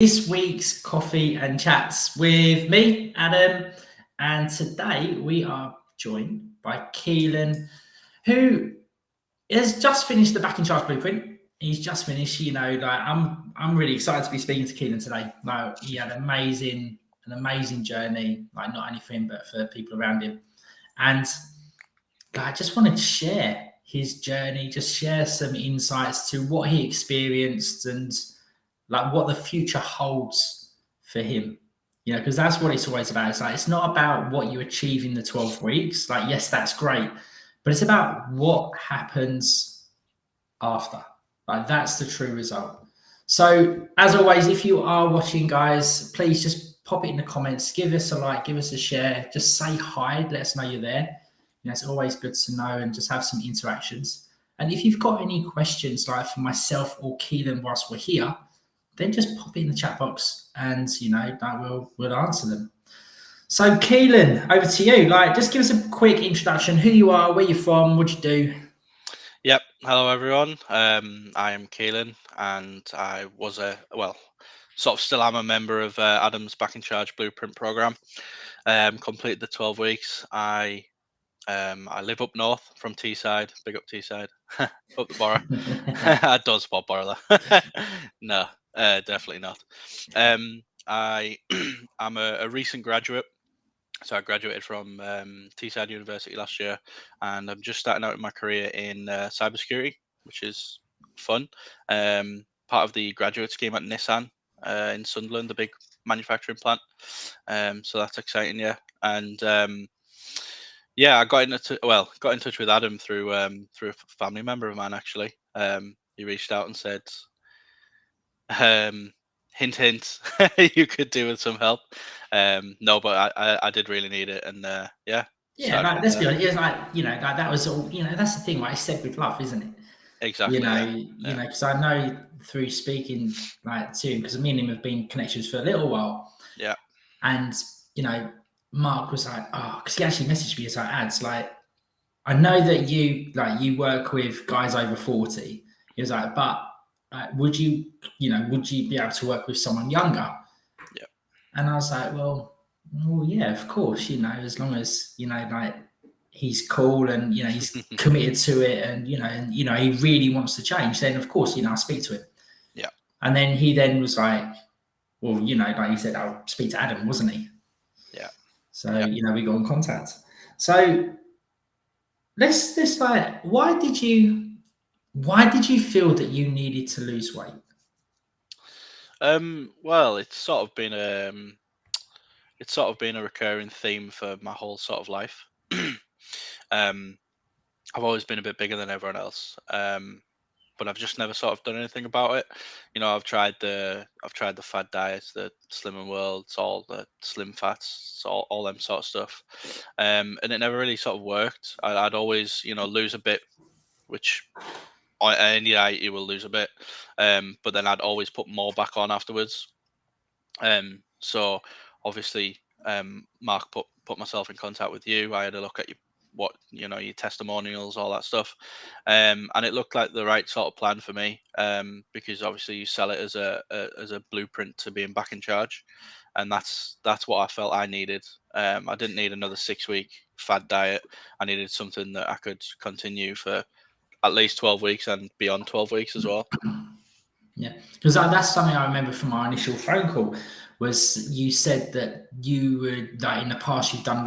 this week's Coffee and Chats with me, Adam. And today we are joined by Keelan, who has just finished the Back in Charge Blueprint. He's just finished, I'm really excited to be speaking to Keelan today. Like, he had an amazing journey, like not only for him, but for people around him. And I just wanted to share his journey, just share some insights to what he experienced and like what the future holds for him. Because that's what it's always about. It's not about what you achieve in the 12 weeks. Like, yes, that's great, but it's about what happens after. Like, that's the true result. So, as always, if you are watching, guys, please just pop it in the comments, give us a like, give us a share, just say hi, let us know you're there. It's always good to know and just have some interactions. And if you've got any questions, like for myself or Keelan whilst we're here, then just pop it in the chat box and, we'll answer them. So, Keelan, over to you. Just give us a quick introduction, who you are, where you're from, what you do. Yep. Hello, everyone. I am Keelan, and I was sort of still am a member of Adam's Back in Charge Blueprint program. Completed the 12 weeks. I live up north from Teesside. Big up Teesside, up the borough. I don't support borough there. No, definitely not. I'm a recent graduate. So I graduated from Teesside University last year, and I'm just starting out in my career in cybersecurity, which is fun. Part of the graduate scheme at Nissan in Sunderland, the big manufacturing plant. So that's exciting, yeah. And yeah, I got in touch with Adam through a family member of mine actually. He reached out and said, hint, hint, you could do with some help. No, but I did really need it, and yeah. Yeah, let's be honest. It's that was all. That's the thing. Like I said, with love, isn't it? Exactly. Because I know through speaking to him, because me and him have been connections for a little while. Yeah. And Mark was like, oh, because he actually messaged me as ads like, I know that you work with guys over 40. He was like, but would you be able to work with someone younger? Yeah. And I was like, well, yeah, of course, as long as, he's cool and, he's committed to it and, he really wants to change, then of course, I speak to him. Yeah. And then he then was like, well, like he said, I'll speak to Adam, wasn't he? Yeah. So, we got in contact. So let's why did you feel that you needed to lose weight? Well, it's sort of been a recurring theme for my whole sort of life. I've always been a bit bigger than everyone else. But I've just never sort of done anything about it. I've tried the fad diets, the Slimming Worlds, all the slim fats, all them sort of stuff, and it never really sort of worked. I'd always lose a bit, which any diet you will lose a bit, but then I'd always put more back on afterwards. So obviously, Mark put myself in contact with you. I had a look at your testimonials, all that stuff, and it looked like the right sort of plan for me, because obviously you sell it as a blueprint to being back in charge, and that's what I felt I needed. I didn't need another 6-week fad diet. I needed something that I could continue for at least 12 weeks and beyond 12 weeks as well. Yeah, because that's something I remember from our initial phone call. Was you said that you would in the past you've done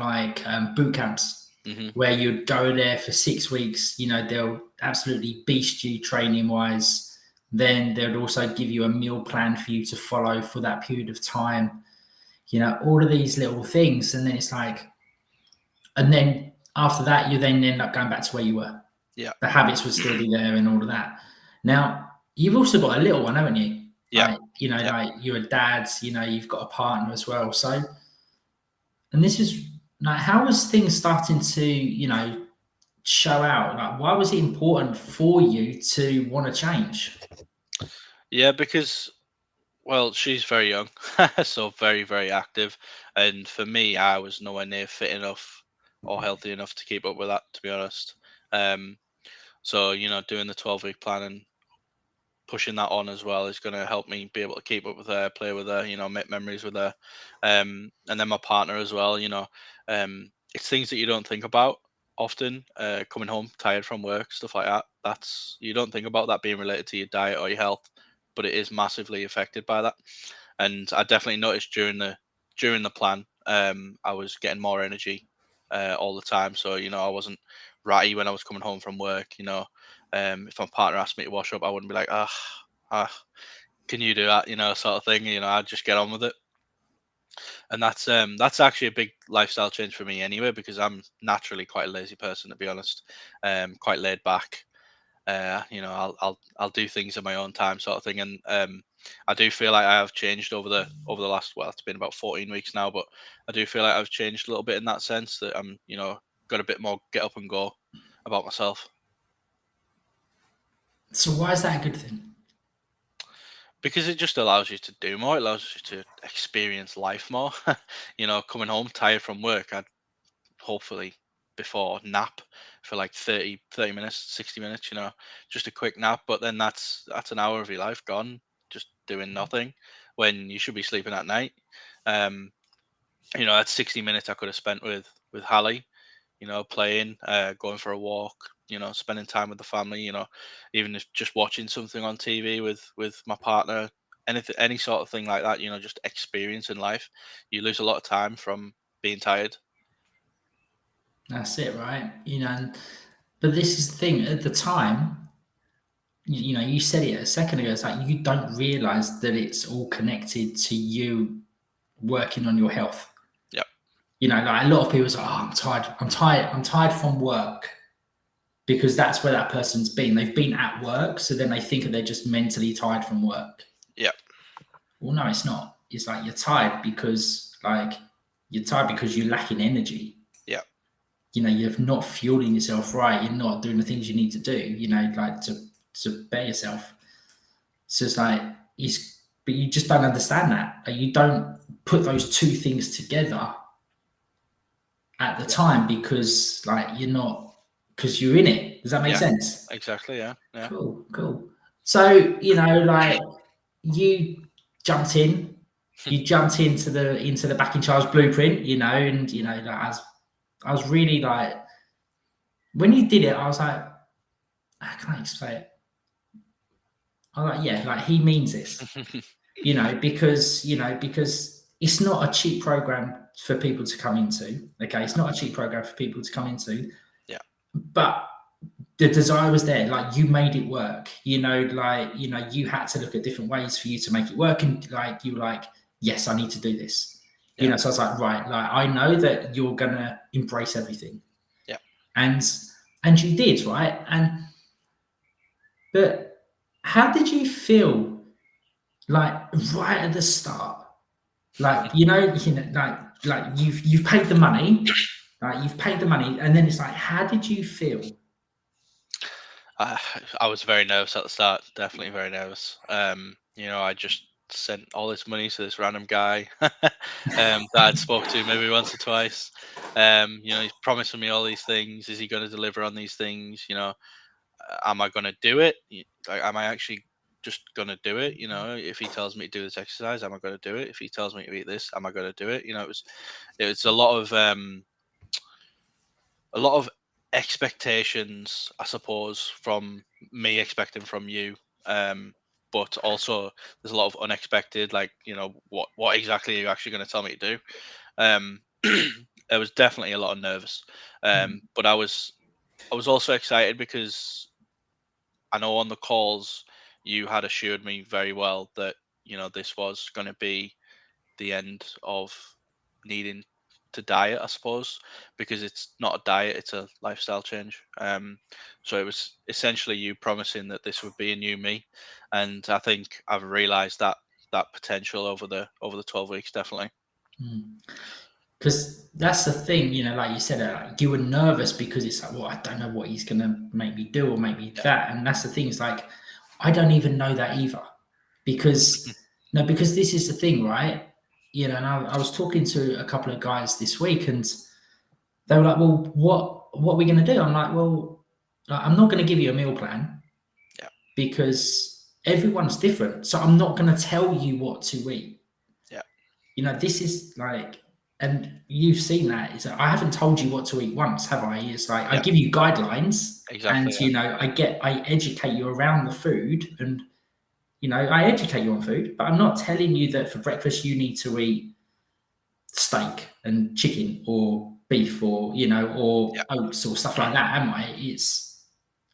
boot camps, where you'd go there for 6 weeks. They'll absolutely beast you training wise. Then they'd also give you a meal plan for you to follow for that period of time. All of these little things, and then it's and then after that you then end up going back to where you were. Yeah, the habits would still be there and all of that. Now you've also got a little one, haven't you? Yeah. You're a dad, you've got a partner as well. So, and this is how was things starting to, show out? Why was it important for you to want to change? Yeah, because, well, she's very young, so very, very active. And for me, I was nowhere near fit enough or healthy enough to keep up with that, to be honest. So, doing the 12-week plan and pushing that on as well is going to help me be able to keep up with her, play with her, make memories with her. And then my partner as well, it's things that you don't think about often, coming home tired from work, stuff like that. You don't think about that being related to your diet or your health, but it is massively affected by that. And I definitely noticed during the plan, I was getting more energy all the time. So I wasn't ratty when I was coming home from work. If my partner asked me to wash up, I wouldn't be like, can you do that? Sort of thing. I'd just get on with it. And that's actually a big lifestyle change for me anyway, because I'm naturally quite a lazy person, to be honest. Quite laid back. I'll do things in my own time, sort of thing. And I do feel like I have changed over the last, well, it's been about 14 weeks now, but I do feel like I've changed a little bit in that sense, that I'm got a bit more get up and go about myself. So why is that a good thing? Because it just allows you to do more. It allows you to experience life more. Coming home tired from work, I'd hopefully before nap for like 30 minutes, 60 minutes, just a quick nap. But then that's an hour of your life gone just doing nothing when you should be sleeping at night. Um, that's 60 minutes I could have spent with Hallie, playing, going for a walk, spending time with the family, even if just watching something on TV with my partner, anything, any sort of thing like that, just experiencing life. You lose a lot of time from being tired. That's it, right? But this is the thing. At the time, you said it a second ago. It's like you don't realize that it's all connected to you working on your health. Yep. Like a lot of people say, "Oh, I'm tired. I'm tired. I'm tired from work," because that's where that person's been. They've been at work, so then they think they're just mentally tired from work. Yep. Well, no, it's not. It's like you're tired because you're lacking energy. Yep. You're not fueling yourself right. You're not doing the things you need to do. Like to better yourself. So it's like but you just don't understand that. Like, you don't put those two things together at the time because you're in it. Does that make sense? Exactly. Yeah. Cool. So like you jumped in, you jumped into the Back in Charge blueprint, and like I was really like, when you did it, I was like, how can I explain it? I was like, yeah, like he means this, because it's not a cheap program for people to come into. Okay, it's not a cheap program for people to come into. Yeah. But the desire was there. Like you made it work. You had to look at different ways for you to make it work, and like you were like, yes, I need to do this. Yeah. So I was like, right, like I know that you're gonna embrace everything. Yeah. And you did, right? But how did you feel like right at the start? Like, like you've paid the money, and then it's like, how did you feel? I was very nervous at the start, definitely very nervous. I just sent all this money to this random guy that I'd spoke to maybe once or twice. He's promising me all these things. Is he going to deliver on these things? Am I going to do it? Am I actually just going to do it? If he tells me to do this exercise, am I going to do it? If he tells me to eat this, am I going to do it? It was a lot of expectations, I suppose, from me expecting from you. But also there's a lot of unexpected, like, what exactly are you actually going to tell me to do? There was definitely a lot of nervous. But I was also excited because I know on the calls you had assured me very well that, this was going to be the end of needing to diet, I suppose, because it's not a diet, it's a lifestyle change. So it was essentially you promising that this would be a new me, and I think I've realised that potential over the 12 weeks, definitely. Because that's the thing, like you said, like you were nervous because it's like, well, I don't know what he's gonna make me do or make me that, and that's the thing. It's like I don't even know that either, because this is the thing, right? And I was talking to a couple of guys this week, and they were like, "Well, what are we gonna do?" I'm like, "Well, I'm not gonna give you a meal plan, Yeah. because everyone's different. So I'm not going to tell you what to eat. Yeah. This is like, and you've seen that. Is I haven't told you what to eat once, have I? It's like I Yeah. give you guidelines, and Exactly. Yeah. I educate you around the food, and I educate you on food, but I'm not telling you that for breakfast you need to eat steak and chicken or beef or Yeah. or oats or stuff like that, am I?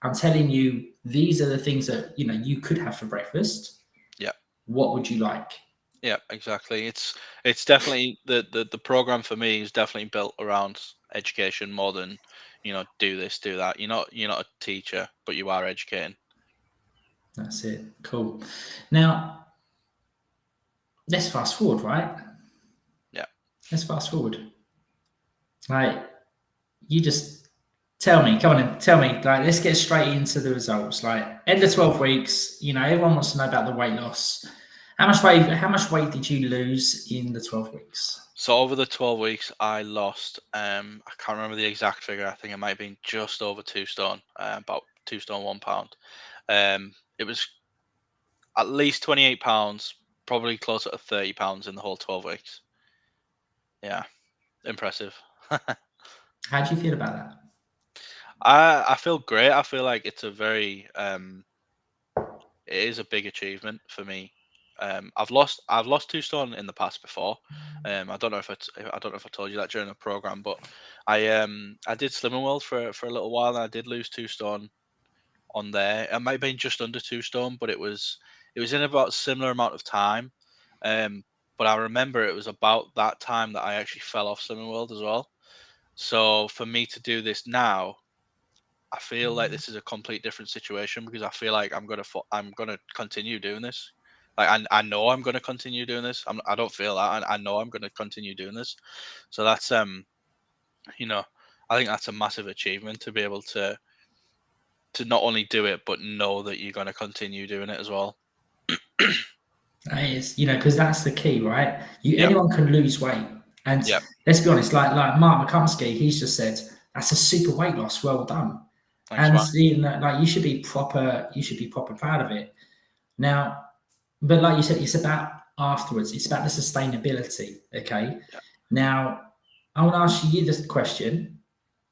I'm telling you these are the things that you could have for breakfast. Yeah. What would you like? Yeah, exactly. It's definitely the program for me is definitely built around education more than, do this, do that. You're not a teacher, but you are educating. That's it. Cool. Now let's fast forward, right? Yeah. Let's fast forward. Like you just tell me, come on and tell me. Like let's get straight into the results. Like end of 12 weeks. Everyone wants to know about the weight loss. How much weight did you lose in the 12 weeks? So over the 12 weeks, I lost. I can't remember the exact figure. I think it might have been just over 2 stone, about 2 stone 1 pound. It was at least 28 pounds, probably closer to 30 pounds in the whole 12 weeks. Yeah, impressive. How do you feel about that? I feel great. I feel like it's a very it is a big achievement for me. I've lost 2 stone in the past before. I don't know I don't know if I told you that during the program, but I did Slimming World for a little while, and I did lose 2 stone on there. It might have been just under 2 stone, but it was in about a similar amount of time. Um, but I remember it was about that time that I actually fell off Slimming World as well. So for me to do this now, I feel like this is a complete different situation because I feel like I'm gonna continue doing this. Like I know I'm gonna continue doing this. I don't feel that. I know I'm gonna continue doing this. So that's you know, I think that's a massive achievement to be able to not only do it but know that you're gonna continue doing it as well. That is, because that's the key, right? Yeah, Anyone can lose weight, and yeah, let's be honest, like Mark McCumsky, he's just said that's a super weight loss, well done, thanks, and man. like you should be proper proud of it. Now, but like you said, it's about afterwards. It's about the sustainability. Okay. Yeah, Now, I want to ask you this question: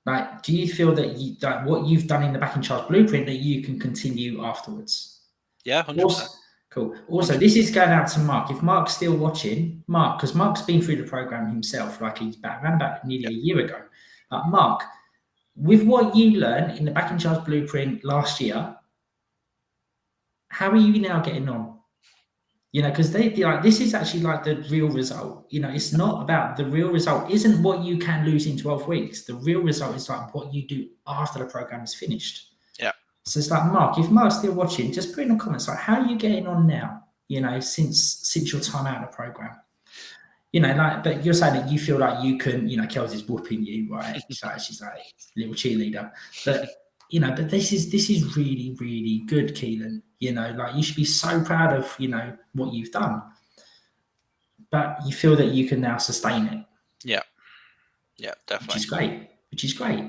like, do you feel that what you've done in the Back in Charge blueprint that you can continue afterwards? yeah, 100%. Also, cool. Also, 100%. this is going out to Mark. If Mark's still watching, Mark, because Mark's been through the program himself, like he's around about nearly Yeah, a year ago. Mark, with what you learned in the Back in Charge blueprint last year, how are you now getting on? Because they like this is actually like the real result. It's not about the real result, isn't what you can lose in 12 weeks. The real result is like what you do after the program is finished. yeah, So it's like Mark, if Mark's still watching, just put in the comments like how are you getting on now? Since your time out of the program. Like, but you're saying that you feel like you can, Kelz is whooping you, right? She's like little cheerleader. But but this is really, really good, Keelan. Like you should be so proud of, what you've done. But you feel that you can now sustain it, yeah, yeah, which definitely. is great. Which is great.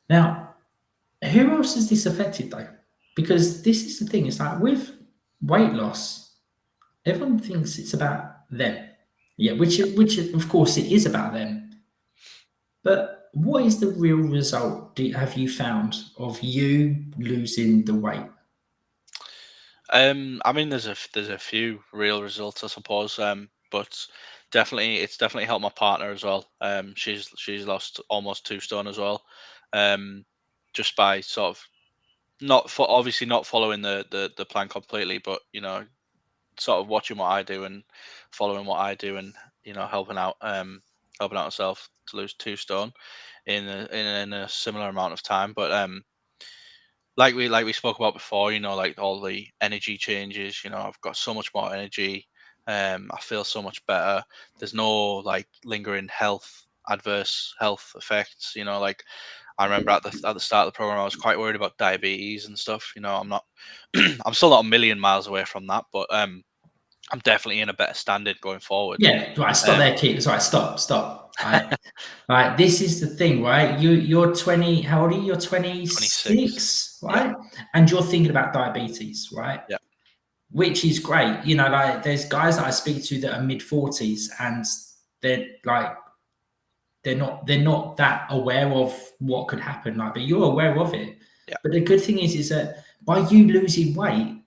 Now, who else has this affected though? Because this is the thing, it's like with weight loss, everyone thinks it's about them. Yeah, which of course it is about them. But what is the real result have you found of you losing the weight? I mean, there's a few real results, I suppose. But it's definitely helped my partner as well. She's lost almost 2 stone as well. Um, just by sort of obviously not following the plan completely, but sort of watching what I do and following what I do and helping out herself to lose 2 stone in a similar amount of time. But like we spoke about before, like all the energy changes, I've got so much more energy. I feel so much better. There's no like lingering adverse health effects. Like I remember at the start of the program, I was quite worried about diabetes and stuff. I'm not, I'm still not a million miles away from that, but I'm definitely in a better standing going forward. Yeah, right. Stop there, Keith. Sorry, stop. Right. This is the thing, right? You're 20. How old are you? You're 26. 26, Yeah, right? And you're thinking about diabetes, right? yeah, Which is great. You know, like there's guys that I speak to that are mid 40s and they're like they're not that aware of what could happen. Like, but you're aware of it. yeah, But the good thing is that by you losing weight,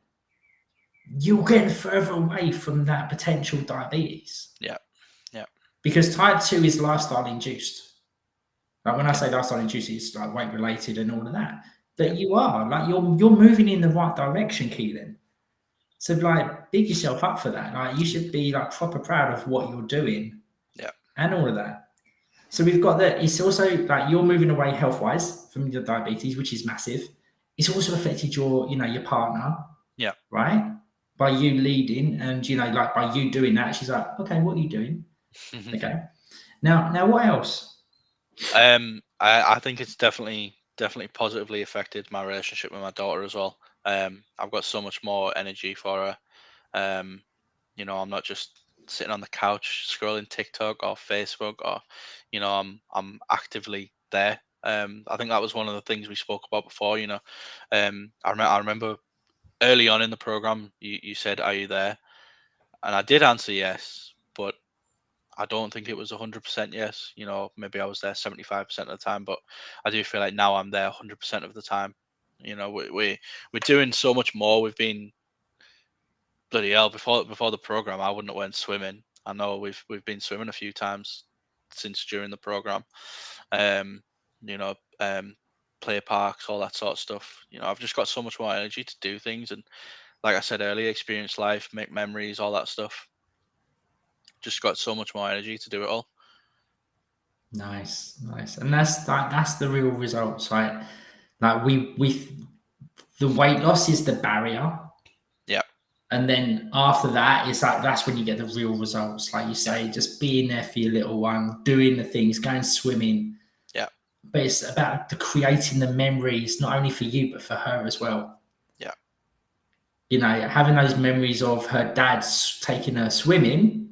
you're getting further away from that potential diabetes yeah, yeah, because type 2 is lifestyle induced. Like when I yeah, say lifestyle induced, it's like weight related and all of that. yeah. But you are like you're moving in the right direction, Keelan. So like big yourself up for that. Like you should be like proper proud of what you're doing Yeah. and all of that. So we've got that. It's also like you're moving away health wise from your diabetes, which is massive. It's also affected your partner, Yeah. right? By you leading and like by you doing that, she's like, okay, what are you doing? Okay. Now what else? I think it's definitely positively affected my relationship with my daughter as well. I've got so much more energy for her. Um, I'm not just sitting on the couch scrolling TikTok or Facebook, or I'm actively there. I think that was one of the things we spoke about before. I remember early on in the program, you said, "Are you there?" And I did answer yes, but I don't think it was 100% yes. Maybe I was there 75% of the time, but I do feel like now I'm there 100% of the time. We're doing so much more. We've been bloody hell before the program. I wouldn't have went swimming. I know we've been swimming a few times since during the program. Um, you know, um, play parks, all that sort of stuff. I've just got so much more energy to do things, and like I said earlier, experience life, make memories, all that stuff. Just got so much more energy to do it all. Nice. And that's the real results, right? Like we the weight loss is the barrier. Yeah, And then after that, it's like that's when you get the real results. Like you yeah, say, just being there for your little one, doing the things, going swimming. yeah, But it's about the creating the memories, not only for you, but for her as well. yeah, Having those memories of her dad's taking her swimming.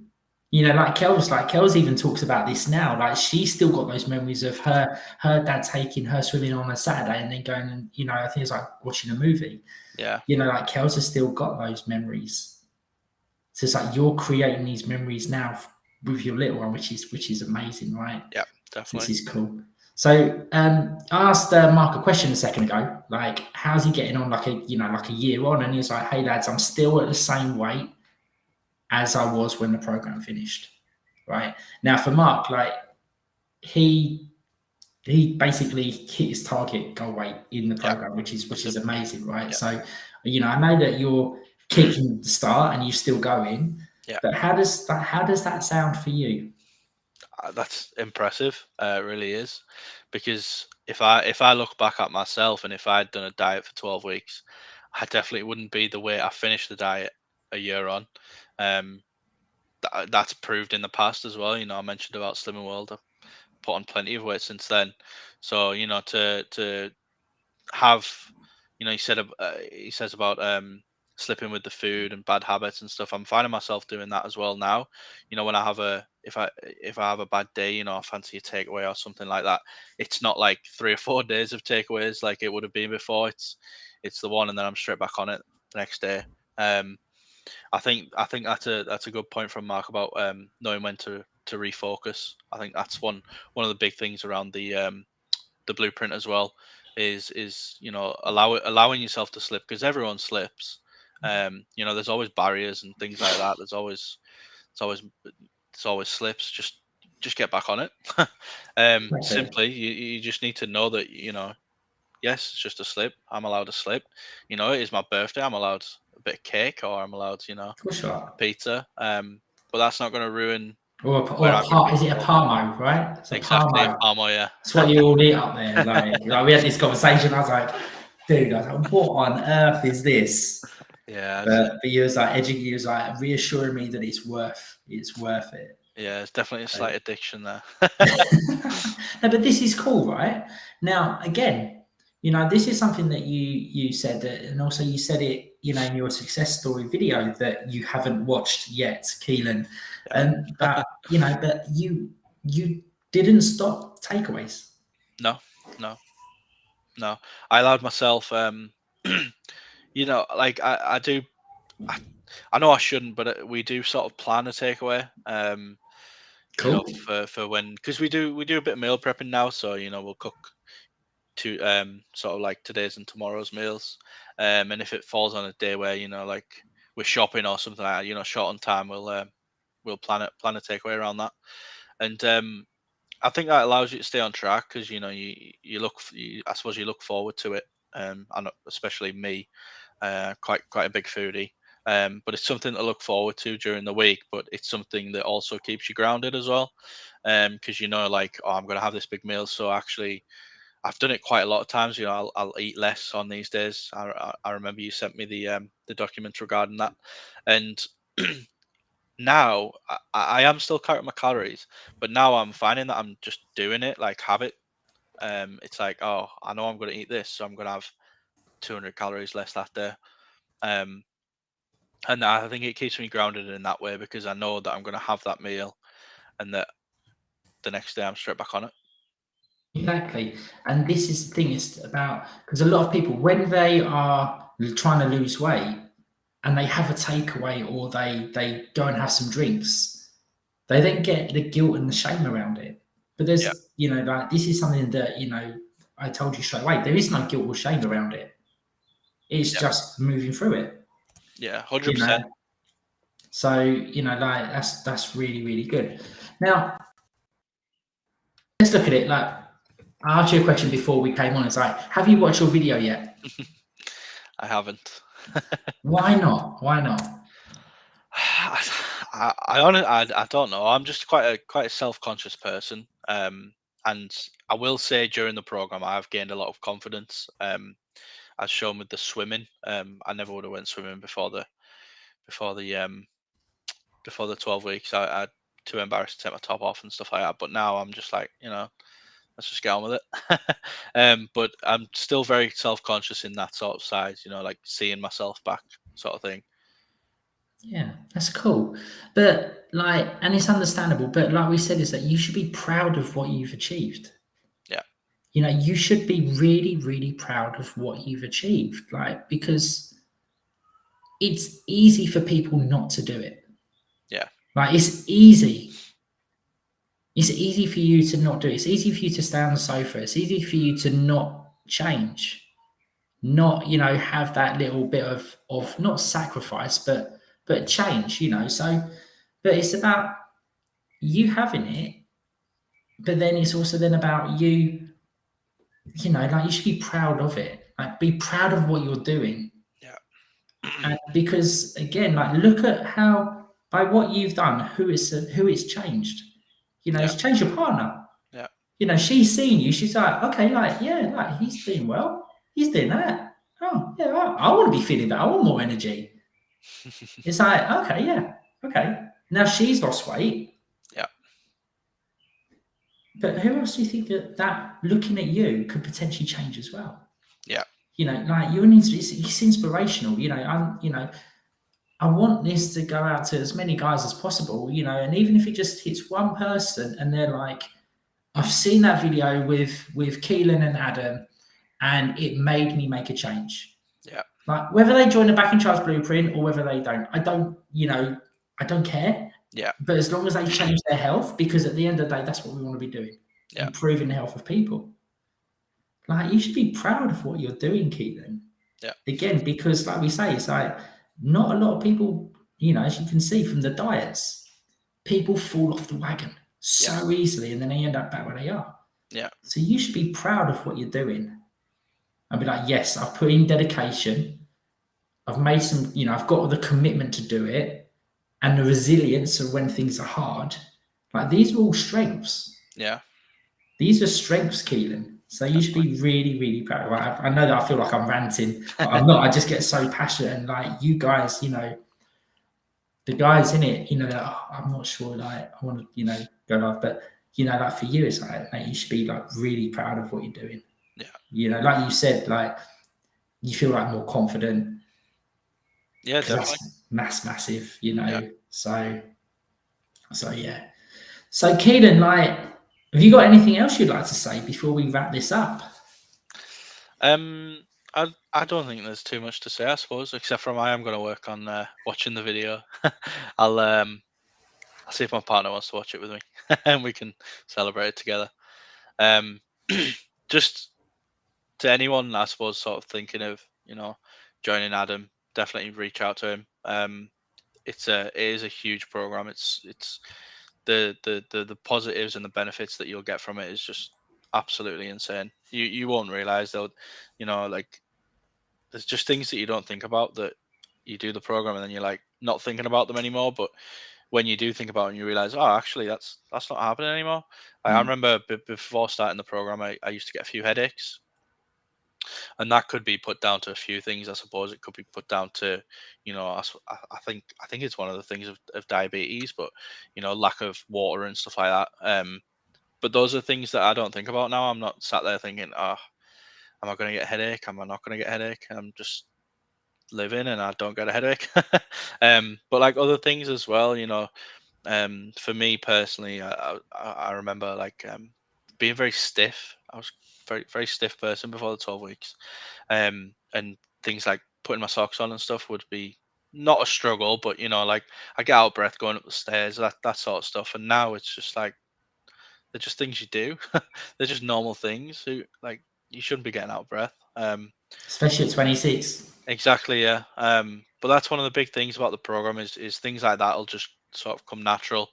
Like Kelz even talks about this now. Like she's still got those memories of her dad taking her swimming on a Saturday and then going and I think it's like watching a movie. yeah, Like Kelz has still got those memories. So it's like you're creating these memories now with your little one, which is amazing, right? yeah, This definitely. is cool. So I asked Mark a question a second ago, like how's he getting on, like a year on, and he was like, "Hey lads, I'm still at the same weight as I was when the program finished." Right now, for Mark, like he basically hit his target goal weight in the Yeah, program, which that's is amazing, right? yeah, So, I know that you're kicking the start and you're still going, yeah. but how does that sound for you? That's impressive. It really is, because if I look back at myself, and if I'd done a diet for 12 weeks, I definitely wouldn't be the way I finished the diet a year on. Um, that's proved in the past as well. I mentioned about Slimming World. I've put on plenty of weight since then. So to have, he says about slipping with the food and bad habits and stuff. I'm finding myself doing that as well now. When I have a if I have a bad day, I fancy a takeaway or something like that. It's not like 3 or 4 days of takeaways like it would have been before. It's the one, and then I'm straight back on it the next day. um I think that's a good point from Mark about knowing when to refocus. I think that's one of the big things around the blueprint as well, is allowing yourself to slip, because everyone slips. There's always barriers and things like that. It's always slips. Just get back on it. Okay. Simply, you just need to know that, yes, it's just a slip. I'm allowed to slip. It is my birthday. I'm allowed a bit of cake, or I'm allowed Of course you are. pizza. But that's not going to ruin Or where a I'm going to par, be is it a tomorrow. parmo, right? It's a Exactly, a parmo. palmo, yeah. It's what you all eat up there. Like we had this conversation. I was like, dude, what on earth is this? Yeah, But you was like reassuring me that it's worth it. yeah, it's definitely a So- slight addiction there. no, but this is cool, right? Now, again, this is something that you said that, and also you said it in your success story video that you haven't watched yet, Keelan. Yeah. But but you didn't stop takeaways. No, no, no. I allowed myself, like I do. I, I know I shouldn't, but we do sort of plan a takeaway. Cool. For when, because we do a bit of meal prepping now, so we'll cook to sort of like today's and tomorrow's meals. And if it falls on a day where like we're shopping or something like that, short on time, we'll plan a takeaway around that. And I think that allows you to stay on track because I suppose you look forward to it. And especially me, quite a big foodie. But it's something to look forward to during the week. But it's something that also keeps you grounded as well, because like, oh, I'm gonna have this big meal. So actually, I've done it quite a lot of times. I'll eat less on these days. I remember you sent me the document regarding that, and now I am still counting my calories, but now I'm finding that I'm just doing it like habit. It's like, oh, I know I'm going to eat this, so I'm going to have 200 calories less that day. Um, and I think it keeps me grounded in that way because I know that I'm going to have that meal, and that the next day I'm straight back on it. Exactly. And this is the thing, it's about because a lot of people, when they are trying to lose weight and they have a takeaway or they go and have some drinks, they then get the guilt and the shame around it. But Yeah, there's, like this is something that, I told you straight away, there is no guilt or shame around it. It's yeah, just moving through it, yeah, hundred you know. percent. So, like that's really, really good. Now, let's look at it. Like I asked you a question before we came on. It's like, have you watched your video yet? I haven't. Why not? Why not? I don't know. I'm just quite a self-conscious person. And I will say during the program, I have gained a lot of confidence. As shown with the swimming. I never would have went swimming before the um before the 12 weeks. I too embarrassed to take my top off and stuff like that. But now I'm just like, let's just get on with it. But I'm still very self-conscious in that sort of size. Like seeing myself back, sort of thing. Yeah, that's cool. But like, and it's understandable. But like we said, is that you should be proud of what you've achieved. Yeah, You should be really, really proud of what you've achieved. Like, because it's easy for people not to do it. yeah, Like, it's easy. It's easy for you to not do it. It's easy for you to stay on the sofa. It's easy for you to not change, not have that little bit of not sacrifice, but change. So, but it's about you having it, but then it's also then about you. Like you should be proud of it. Like be proud of what you're doing, yeah, and because again, like look at how by what you've done, who it's changed. yeah, It's changed your partner. yeah, She's seen you. She's like, okay, like, yeah, like he's doing well. He's doing that. Oh, yeah, I want to be feeling that. I want more energy. It's like, okay, yeah, okay. Now she's lost weight, yeah, but who else do you think that looking at you could potentially change as well? yeah, Like it's inspirational. I want this to go out to as many guys as possible. And even if it just hits one person, and they're like, I've seen that video with Keelan and Adam, and it made me make a change. yeah, Like whether they join the Back in Charge Blueprint or whether they don't, I don't care. yeah, But as long as they change their health, because at the end of the day, that's what we want to be doing, yeah, improving the health of people. Like you should be proud of what you're doing, Keelan. yeah, Again, because like we say, it's like not a lot of people, as you can see from the diets, people fall off the wagon yeah, so easily and then they end up back where they are. yeah, So you should be proud of what you're doing and be like, yes, I've put in dedication. I've made some, I've got the commitment to do it and the resilience of when things are hard. Like these are all strengths. yeah. These are strengths, Keelan. So you should be really, really proud. I know that I feel like I'm ranting, but I'm not. I just get so passionate. And like you guys, the guys in it, they're like, oh, I'm not sure. Like I want to, go live, but like for you, it's like, mate, you should be like really proud of what you're doing. Yeah. Like you said, like you feel like more confident. Yeah, because definitely. that's massive, you Yeah. know. So yeah. So Keelan, like, have you got anything else you'd like to say before we wrap this up? I don't think there's too much to say, I suppose, except from I am going to work on watching the video. I'll see if my partner wants to watch it with me, and we can celebrate it together. Um, just to anyone, I suppose, sort of thinking of joining Adam, definitely reach out to him. It is a huge program. It's the positives and the benefits that you'll get from it is just absolutely insane. You won't realize though, like there's just things that you don't think about that you do the program and then you're like not thinking about them anymore. But when you do think about it and you realize, oh, actually that's not happening anymore. I Mm. remember before starting the program, I used to get a few headaches, and that could be put down to a few things. I suppose it could be put down to, I think it's one of the things of diabetes, but lack of water and stuff like that. But those are things that I don't think about now. I'm not sat there thinking, oh, am I going to get a headache? Am I not going to get a headache? I'm just living and I don't get a headache. But like other things as well, for me personally, I remember like being very stiff. I was very very stiff person before the 12 weeks, and things like putting my socks on and stuff would be not a struggle, but like I get out of breath going up the stairs, that sort of stuff. And now it's just like they're just things you do. They're just normal things. Who like you shouldn't be getting out of breath. Especially at 26. Exactly, yeah. But that's one of the big things about the program is things like that will just sort of come natural,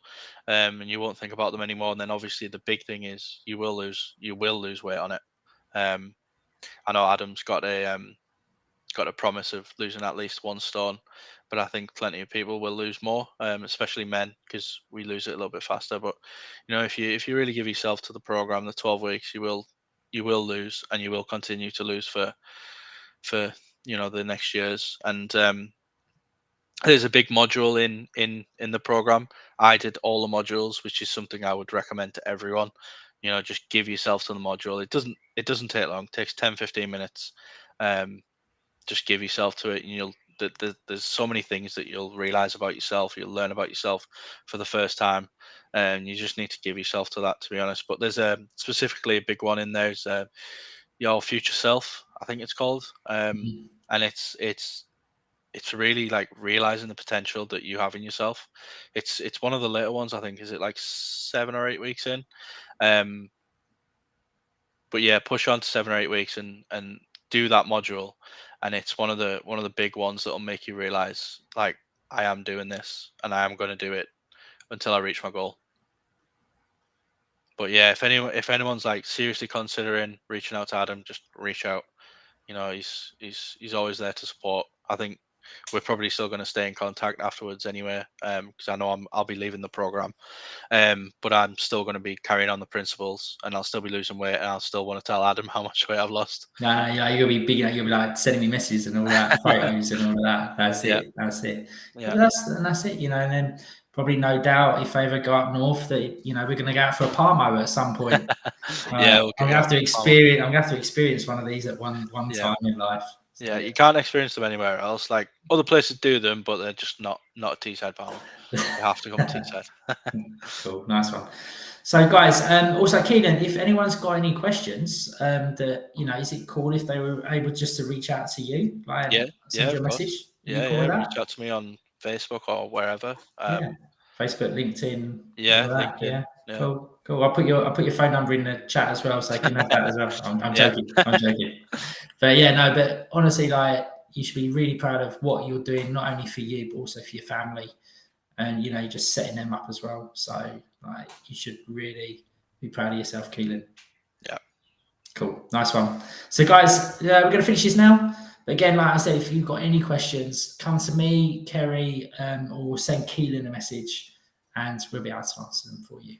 and you won't think about them anymore. And then obviously the big thing is you will lose weight on it. Um, I know Adam's got a promise of losing at least 1 stone, but I think plenty of people will lose more, especially men, because we lose it a little bit faster. But if you really give yourself to the program, the 12 weeks, you will lose, and you will continue to lose for the next years. And there's a big module in the program. I did all the modules, which is something I would recommend to everyone. Just give yourself to the module. It doesn't take long. It takes 10-15 minutes. Um, just give yourself to it, and there's so many things that you'll realize about yourself. You'll learn about yourself for the first time, and you just need to give yourself to that, to be honest. But there's specifically a big one in there is your future self, I think it's called. Mhm. And it's really like realizing the potential that you have in yourself. It's one of the later ones, I think. Is it like 7 or 8 weeks in? Um, but yeah, push on to 7 or 8 weeks and do that module, and it's one of the big ones that'll make you realize like I am doing this and I am going to do it until I reach my goal. But yeah, if anyone's like seriously considering reaching out to Adam, just reach out. He's always there to support. I think we're probably still going to stay in contact afterwards anyway, because I know I'll be leaving the program, but I'm still going to be carrying on the principles, and I'll still be losing weight, and I'll still want to tell Adam how much weight I've lost. No, yeah, you're gonna be big. You'll be like sending me messages and all that, photos and all of that. That's Yeah, it. That's it. yeah, But that's it. And then probably no doubt if I ever go up north that we're gonna go out for a Parmo at some point. yeah. We'll I'm give gonna you have out to to the farmer. experience. I'm gonna have to experience one of these at one Yeah, time in life. So yeah. You can't experience them anywhere else. Like other places do them, but they're just not a Teesside farmer. You have to come to Teesside. cool, nice one. So, guys, also Keelan, if anyone's got any questions, that is it cool if they were able just to reach out to you, like Yeah, yeah, send you of a message? course. Are you Yeah, cool yeah. with that? Reach out to me on Facebook or wherever. Yeah, Facebook, LinkedIn, all Yeah, of that. LinkedIn. Yeah, Yeah, cool, cool. I'll put your phone number in the chat as well, so I can have that as well. I'm yeah, joking. I'm joking. But yeah, no. But honestly, like you should be really proud of what you're doing, not only for you but also for your family, and you're just setting them up as well. So like, you should really be proud of yourself, Keelan. yeah, Cool, nice one. So, guys, we're going to finish this now. But again, like I said, if you've got any questions, come to me, Kerry, or send Keelan a message, and we'll be able to answer them for you.